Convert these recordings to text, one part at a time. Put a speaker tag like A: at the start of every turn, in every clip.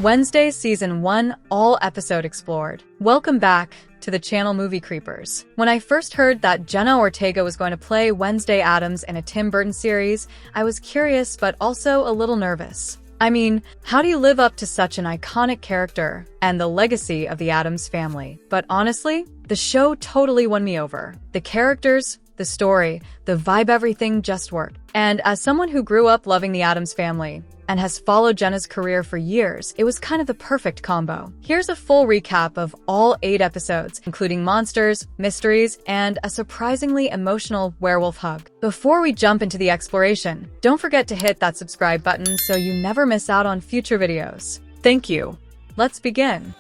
A: Wednesday Season 1 All Episode Explored. Welcome back to the channel Movie Creepers. When I first heard that Jenna Ortega was going to play Wednesday Addams in a Tim Burton series, I was curious but also a little nervous. I mean, how do you live up to such an iconic character and the legacy of the Addams family? But honestly, the show totally won me over. The characters, the story, the vibe, everything just worked. And as someone who grew up loving the Addams family and has followed Jenna's career for years, it was kind of the perfect combo. Here's a full recap of all 8 episodes, including monsters, mysteries, and a surprisingly emotional werewolf hug. Before we jump into the exploration, don't forget to hit that subscribe button so you never miss out on future videos. Thank you. Let's begin.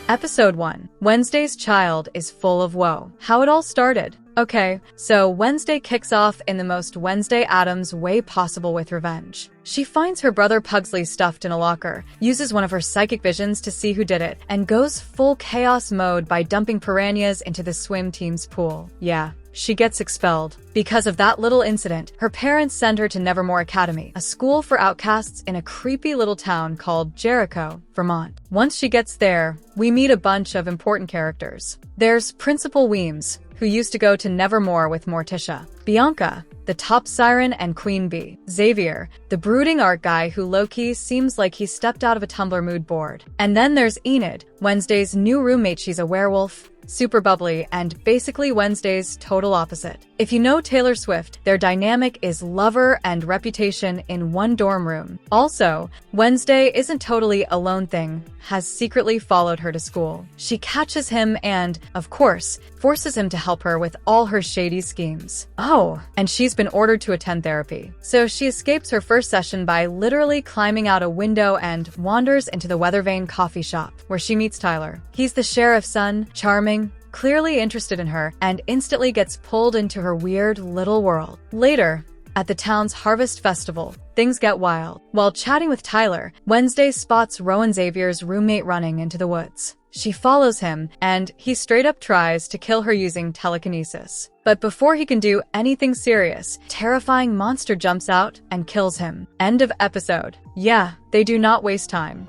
A: Episode 1. Wednesday's child is full of woe. How it all started. Okay, so Wednesday kicks off in the most Wednesday Addams way possible with revenge. She finds her brother Pugsley stuffed in a locker, uses one of her psychic visions to see who did it, and goes full chaos mode by dumping piranhas into the swim team's pool. Yeah, she gets expelled. Because of that little incident, her parents send her to Nevermore Academy, a school for outcasts in a creepy little town called Jericho, Vermont. Once she gets there, we meet a bunch of important characters. There's Principal Weems, who used to go to Nevermore with Morticia, Bianca, the top siren and queen bee, Xavier, the brooding art guy who low-key seems like he stepped out of a Tumblr mood board. And then there's Enid, Wednesday's new roommate. She's a werewolf, super bubbly, and basically Wednesday's total opposite. If you know Taylor Swift, their dynamic is lover and reputation in one dorm room. Also, Wednesday isn't totally a lone thing, has secretly followed her to school. She catches him and, of course, forces him to help her with all her shady schemes. Oh, and she's been ordered to attend therapy. So she escapes her first session by literally climbing out a window and wanders into the Weathervane coffee shop, where she meets Tyler. He's the sheriff's son, charming, clearly interested in her, and instantly gets pulled into her weird little world. Later, at the town's Harvest Festival, things get wild. While chatting with Tyler, Wednesday spots Rowan, Xavier's roommate, running into the woods. She follows him, and he straight up tries to kill her using telekinesis. But before he can do anything serious, a terrifying monster jumps out and kills him. End of episode. Yeah, they do not waste time.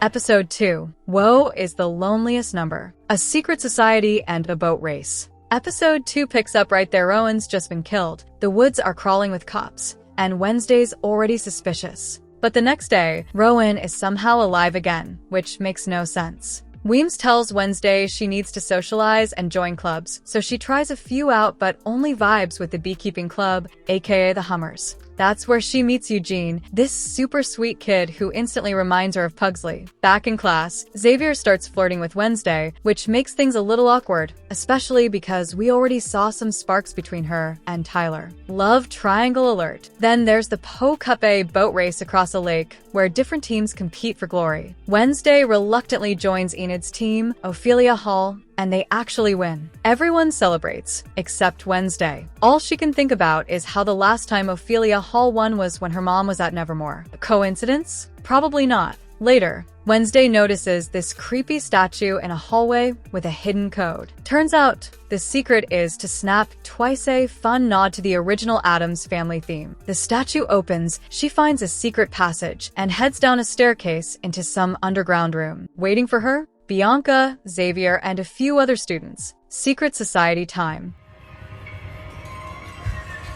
A: Episode 2. Woe is the loneliest number. A secret society and a boat race. Episode 2 picks up right there. Rowan's just been killed. The woods are crawling with cops, and Wednesday's already suspicious. But the next day, Rowan is somehow alive again, which makes no sense. Weems tells Wednesday she needs to socialize and join clubs, so she tries a few out but only vibes with the beekeeping club, aka the Hummers. That's where she meets Eugene, this super sweet kid who instantly reminds her of Pugsley. Back in class, Xavier starts flirting with Wednesday, which makes things a little awkward, especially because we already saw some sparks between her and Tyler. Love triangle alert. Then there's the Po-Cup boat race across a lake, where different teams compete for glory. Wednesday reluctantly joins Enid's team, Ophelia Hall, and they actually win. Everyone celebrates, except Wednesday. All she can think about is how the last time Ophelia Hall won was when her mom was at Nevermore. A coincidence? Probably not. Later, Wednesday notices this creepy statue in a hallway with a hidden code. Turns out, the secret is to snap twice, a fun nod to the original Addams Family theme. The statue opens, she finds a secret passage, and heads down a staircase into some underground room. Waiting for her? Bianca, Xavier, and a few other students. Secret society time.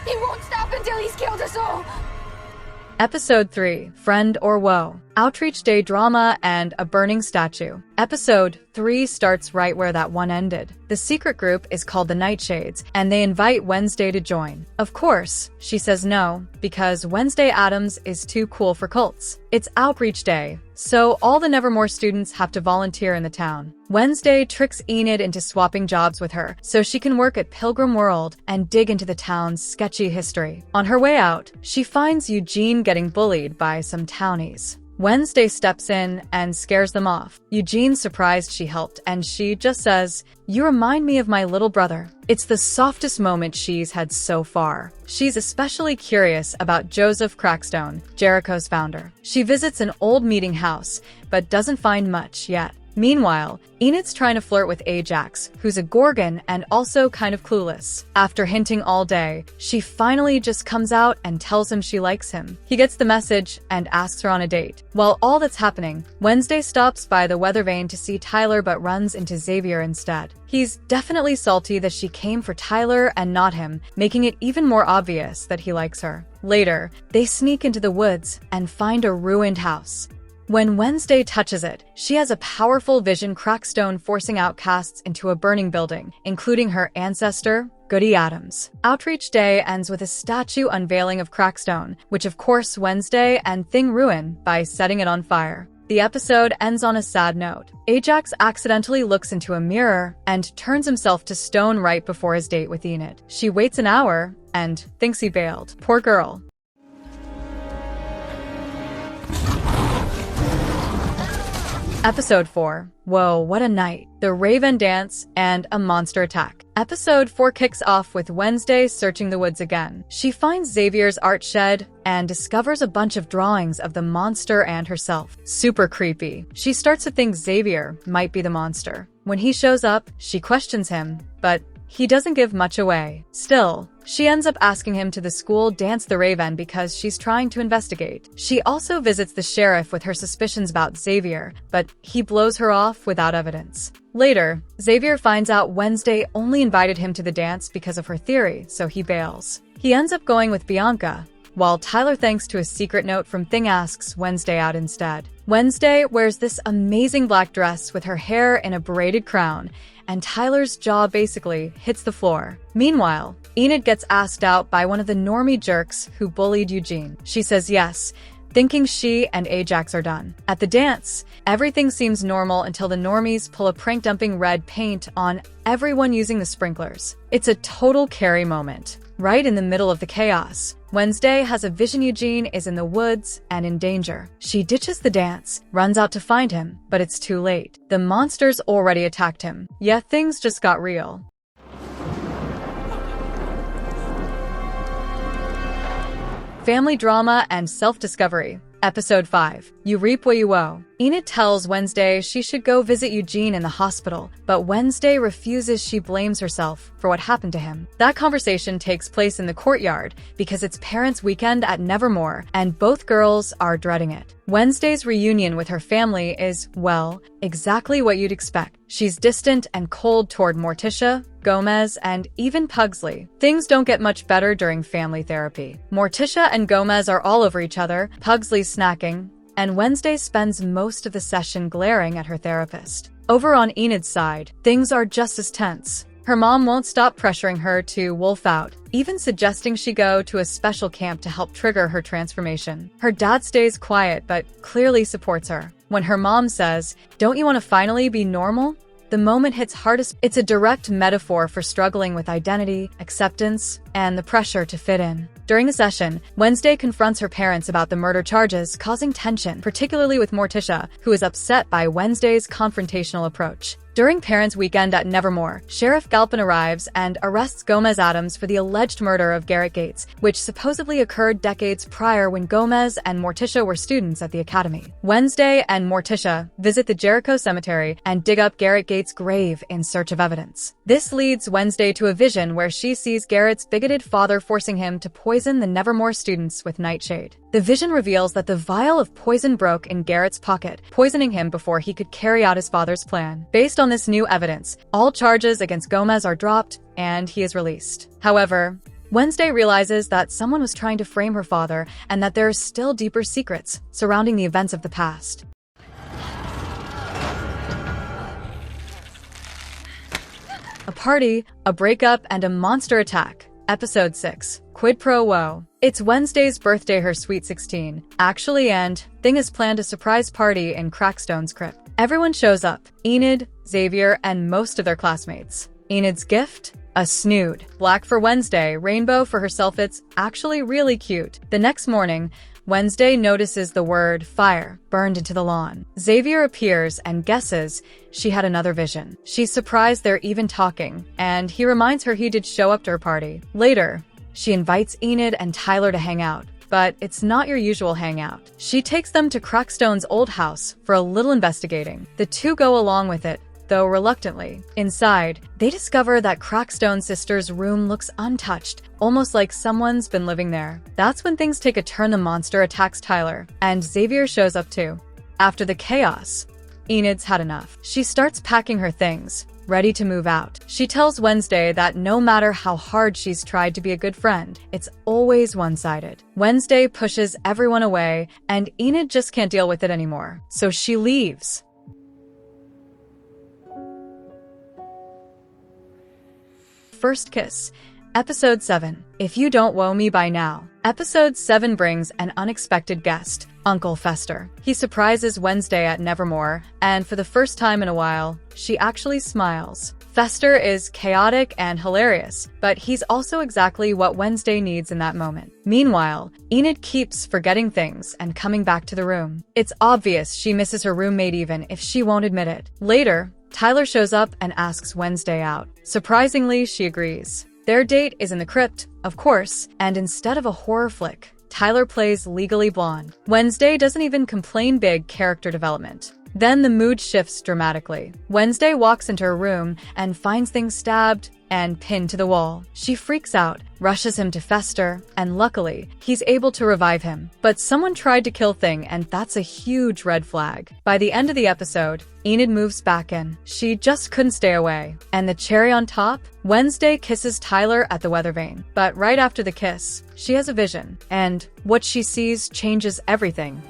B: He won't stop until he's killed us all!
A: Episode 3. Friend or Woe. Outreach Day drama and a burning statue. Episode 3 starts right where that one ended. The secret group is called the Nightshades, and they invite Wednesday to join. Of course, she says no, because Wednesday Addams is too cool for cults. It's Outreach Day, so all the Nevermore students have to volunteer in the town. Wednesday tricks Enid into swapping jobs with her, so she can work at Pilgrim World and dig into the town's sketchy history. On her way out, she finds Eugene getting bullied by some townies. Wednesday steps in and scares them off. Eugene's surprised she helped, and she just says, "You remind me of my little brother." It's the softest moment she's had so far. She's especially curious about Joseph Crackstone, Jericho's founder. She visits an old meeting house, but doesn't find much yet. Meanwhile, Enid's trying to flirt with Ajax, who's a Gorgon and also kind of clueless. After hinting all day, she finally just comes out and tells him she likes him. He gets the message and asks her on a date. While all that's happening, Wednesday stops by the weather vane to see Tyler but runs into Xavier instead. He's definitely salty that she came for Tyler and not him, making it even more obvious that he likes her. Later, they sneak into the woods and find a ruined house. When Wednesday touches it, she has a powerful vision crackstone forcing outcasts into a burning building, including her ancestor, Goody Addams. Outreach Day ends with a statue unveiling of Crackstone, which of course Wednesday and Thing ruin by setting it on fire. The episode ends on a sad note. Ajax accidentally looks into a mirror and turns himself to stone right before his date with Enid. She waits an hour and thinks he bailed. Poor girl. Episode 4. Whoa, what a night. The Raven Dance and a monster attack. Episode 4 kicks off with Wednesday searching the woods again. She finds Xavier's art shed and discovers a bunch of drawings of the monster and herself. Super creepy. She starts to think Xavier might be the monster. When he shows up, she questions him, but he doesn't give much away. Still, she ends up asking him to the school dance the Raven because she's trying to investigate. She also visits the sheriff with her suspicions about Xavier, but he blows her off without evidence. Later, Xavier finds out Wednesday only invited him to the dance because of her theory, so he bails. He ends up going with Bianca, while Tyler, thanks to a secret note from Thing, asks Wednesday out instead. Wednesday wears this amazing black dress with her hair in a braided crown, and Tyler's jaw basically hits the floor. Meanwhile, Enid gets asked out by one of the normie jerks who bullied Eugene. She says yes, thinking she and Ajax are done. At the dance, everything seems normal until the normies pull a prank dumping red paint on everyone using the sprinklers. It's a total Carrie moment. Right in the middle of the chaos, Wednesday has a vision Eugene is in the woods and in danger. She ditches the dance, runs out to find him, but it's too late. The monsters already attacked him. Yeah, things just got real. Family drama and self-discovery. Episode 5. You reap what you owe. Enid tells Wednesday she should go visit Eugene in the hospital, but Wednesday refuses. She blames herself for what happened to him. That conversation takes place in the courtyard because it's parents' weekend at Nevermore, and both girls are dreading it. Wednesday's reunion with her family is, well, exactly what you'd expect. She's distant and cold toward Morticia, Gomez, and even Pugsley. Things don't get much better during family therapy. Morticia and Gomez are all over each other, Pugsley's snacking, and Wednesday spends most of the session glaring at her therapist. Over on Enid's side, things are just as tense. Her mom won't stop pressuring her to wolf out, even suggesting she go to a special camp to help trigger her transformation. Her dad stays quiet but clearly supports her. When her mom says, "Don't you want to finally be normal?" the moment hits hardest. It's a direct metaphor for struggling with identity, acceptance, and the pressure to fit in. During the session, Wednesday confronts her parents about the murder charges, causing tension, particularly with Morticia, who is upset by Wednesday's confrontational approach. During Parents' Weekend at Nevermore, Sheriff Galpin arrives and arrests Gomez Addams for the alleged murder of Garrett Gates, which supposedly occurred decades prior when Gomez and Morticia were students at the academy. Wednesday and Morticia visit the Jericho Cemetery and dig up Garrett Gates' grave in search of evidence. This leads Wednesday to a vision where she sees Garrett's bigoted father forcing him to poison the Nevermore students with nightshade. The vision reveals that the vial of poison broke in Garrett's pocket, poisoning him before he could carry out his father's plan. Based on this new evidence, all charges against Gomez are dropped, and he is released. However, Wednesday realizes that someone was trying to frame her father and that there are still deeper secrets surrounding the events of the past. A party, a breakup, and a monster attack. Episode 6. Quid pro quo. It's Wednesday's birthday, her sweet 16, actually, and Thing has planned a surprise party in Crackstone's crypt. Everyone shows up: Enid, Xavier, and most of their classmates. Enid's gift? A snood. Black for Wednesday, rainbow for herself. It's actually really cute. The next morning, Wednesday notices the word fire burned into the lawn. Xavier appears and guesses she had another vision. She's surprised they're even talking, and he reminds her he did show up to her party. Later, she invites Enid and Tyler to hang out, but it's not your usual hangout. She takes them to Crackstone's old house for a little investigating. The two go along with it, though reluctantly. Inside, they discover that Crackstone's sister's room looks untouched, almost like someone's been living there. That's when things take a turn. The monster attacks Tyler, and Xavier shows up too. After the chaos, Enid's had enough. She starts packing her things, ready to move out. She tells Wednesday that no matter how hard she's tried to be a good friend, it's always one-sided. Wednesday pushes everyone away, and Enid just can't deal with it anymore, so she leaves. First Kiss, Episode 7. If You Don't Woe Me By Now. Episode 7 brings an unexpected guest, Uncle Fester. He surprises Wednesday at Nevermore, and for the first time in a while, she actually smiles. Fester is chaotic and hilarious, but he's also exactly what Wednesday needs in that moment. Meanwhile, Enid keeps forgetting things and coming back to the room. It's obvious she misses her roommate even if she won't admit it. Later, Tyler shows up and asks Wednesday out. Surprisingly, she agrees. Their date is in the crypt, of course, and instead of a horror flick, Tyler plays Legally Blonde. Wednesday doesn't even complain. Big character development. Then the mood shifts dramatically. Wednesday walks into her room and finds things stabbed and pinned to the wall. She freaks out, rushes him to Fester, and luckily, he's able to revive him. But someone tried to kill Thing, and that's a huge red flag. By the end of the episode, Enid moves back in. She just couldn't stay away. And the cherry on top? Wednesday kisses Tyler at the weather vane. But right after the kiss, she has a vision, and what she sees changes everything.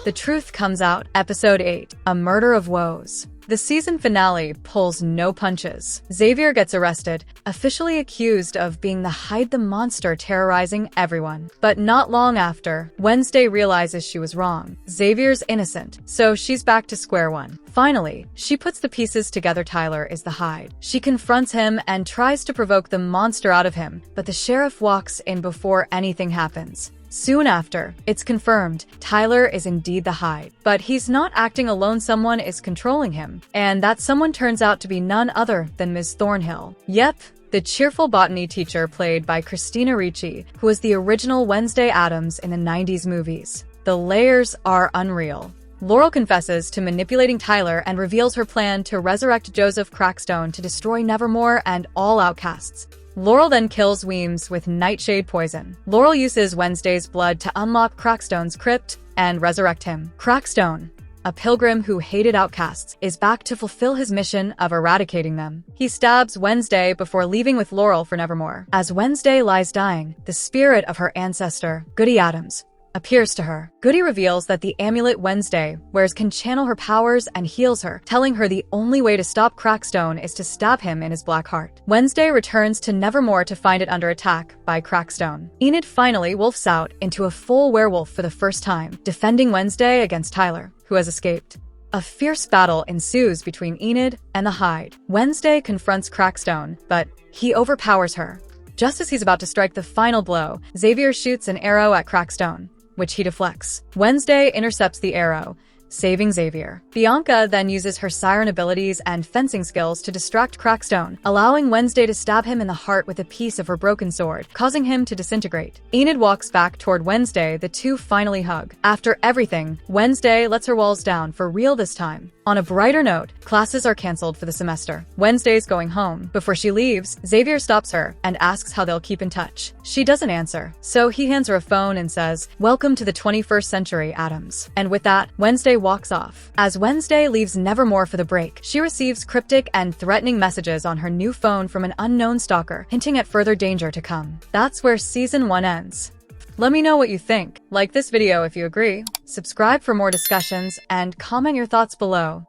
A: The truth comes out. Episode 8, A Murder of Woes. The season finale pulls no punches. Xavier gets arrested, officially accused of being the monster terrorizing everyone. But not long after, Wednesday realizes she was wrong. Xavier's innocent, so she's back to square one. Finally, she puts the pieces together. Tyler is the Hyde. She confronts him and tries to provoke the monster out of him, but the sheriff walks in before anything happens. Soon after, it's confirmed Tyler is indeed the Hyde, but he's not acting alone. Someone is controlling him, and that someone turns out to be none other than Ms. Thornhill. Yep, the cheerful botany teacher played by Christina Ricci, who was the original Wednesday Addams in the 90s movies. The layers are unreal. Laurel confesses to manipulating Tyler and reveals her plan to resurrect Joseph Crackstone to destroy Nevermore and all outcasts. Laurel then kills Weems with nightshade poison. Laurel uses Wednesday's blood to unlock Crackstone's crypt and resurrect him. Crackstone, a pilgrim who hated outcasts, is back to fulfill his mission of eradicating them. He stabs Wednesday before leaving with Laurel for Nevermore. As Wednesday lies dying, the spirit of her ancestor, Goody Addams, appears to her. Goody reveals that the amulet Wednesday wears can channel her powers and heals her, telling her the only way to stop Crackstone is to stab him in his black heart. Wednesday returns to Nevermore to find it under attack by Crackstone. Enid finally wolfs out into a full werewolf for the first time, defending Wednesday against Tyler, who has escaped. A fierce battle ensues between Enid and the Hyde. Wednesday confronts Crackstone, but he overpowers her. Just as he's about to strike the final blow, Xavier shoots an arrow at Crackstone, which he deflects. Wednesday intercepts the arrow, saving Xavier. Bianca then uses her siren abilities and fencing skills to distract Crackstone, allowing Wednesday to stab him in the heart with a piece of her broken sword, causing him to disintegrate. Enid walks back toward Wednesday. The two finally hug. After everything, Wednesday lets her walls down for real this time. On a brighter note, classes are canceled for the semester. Wednesday's going home. Before she leaves, Xavier stops her and asks how they'll keep in touch. She doesn't answer, so he hands her a phone and says, "Welcome to the 21st century, Addams." And with that, Wednesday walks off. As Wednesday leaves Nevermore for the break, she receives cryptic and threatening messages on her new phone from an unknown stalker, hinting at further danger to come. That's where season 1 ends. Let me know what you think. Like this video if you agree, subscribe for more discussions, and comment your thoughts below.